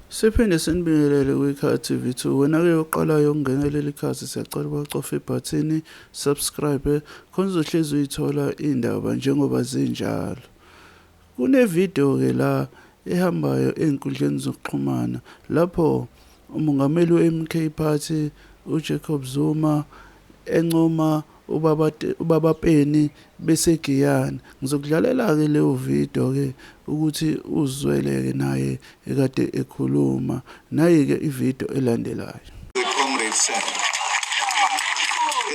Siphinde sinibingelele kwi-UKUTHI TV2. Wena-ke oqalayo ukungena leli khasi siyacela bacofa ibhathini subscribe khona uzohlezi uyithola indaba njengoba zinjalo. Kune-video-ke la ehambayo ey'nkundleni zokuxhumana lapho umongameli we-MK Party uJacob Zuma encoma ubaba Peni bese Egiyane. Ngizokudlalela-ke leyo video-ke ukuthi uzizwele-ke naye ekade ekhuluma nayi-ke ivideo elandelayo. The comrade said,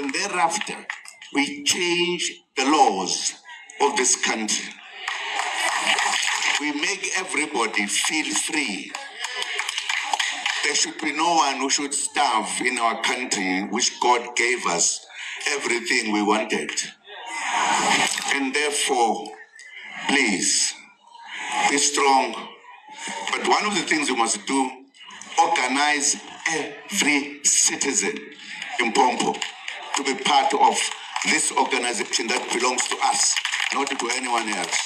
and thereafter we change the laws of this country. We make everybody feel free. There should be no one who should starve in our country, which God gave us everything we wanted. And therefore, please, be strong. But one of the things we must do, organize every citizen in Pompo to be part of this organization that belongs to us, not to anyone else.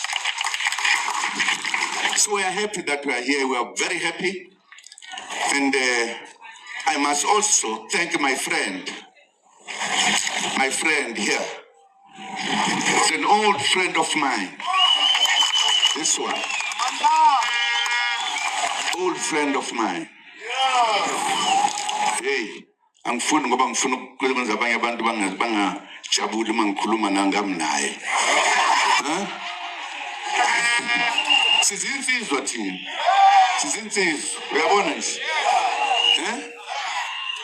So we are happy that we are here. We are very happy. And I must also thank my friend here. It's an old friend of mine. This one. Old friend of mine. Hey, angifuni ngoba ngifuna ukukwenza abanye abantu bangajabuli mangikhuluma nangami naye. Sizinsizwa thina. Sizinsizwa. Uyabona nje?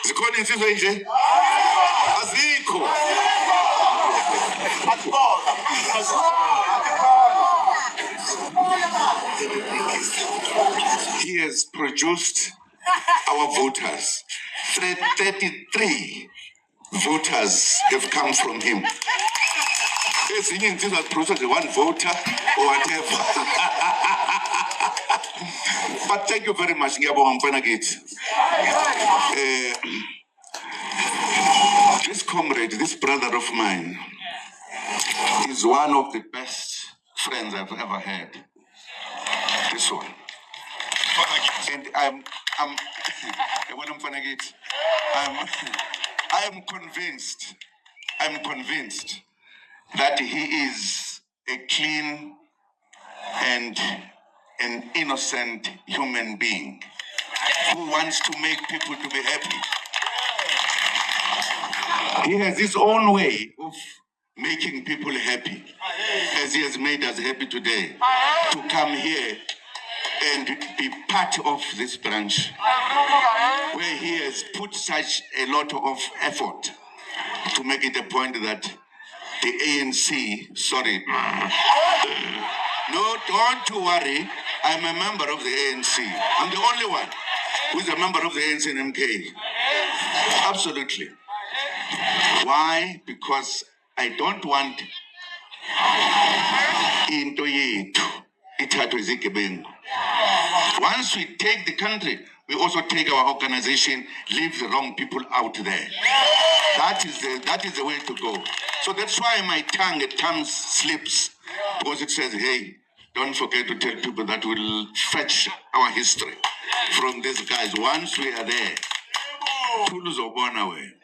Zikhona insizwa nje? Azikho. He has produced our voters. 33 voters have come from him. Ezinye insizwa produced one voter or whatever. But thank you very much, Yabo. This comrade, this brother of mine, is one of the best friends I've ever had. This one. And I am convinced that he is a clean and an innocent human being who wants to make people to be happy. He has his own way of making people happy, as he has made us happy today, to come here and be part of this branch, where he has put such a lot of effort to make it a point that the ANC, sorry, no, don't you worry, I'm a member of the ANC. I'm the only one who is a member of the ANC and MK. Absolutely. Why? Because I don't want into it. Once we take the country, we also take our organization, leave the wrong people out there. That is the way to go. So that's why my tongue at times slips, because it says, hey, don't forget to tell people that we'll fetch our history from these guys. Once we are there, tools are gone away.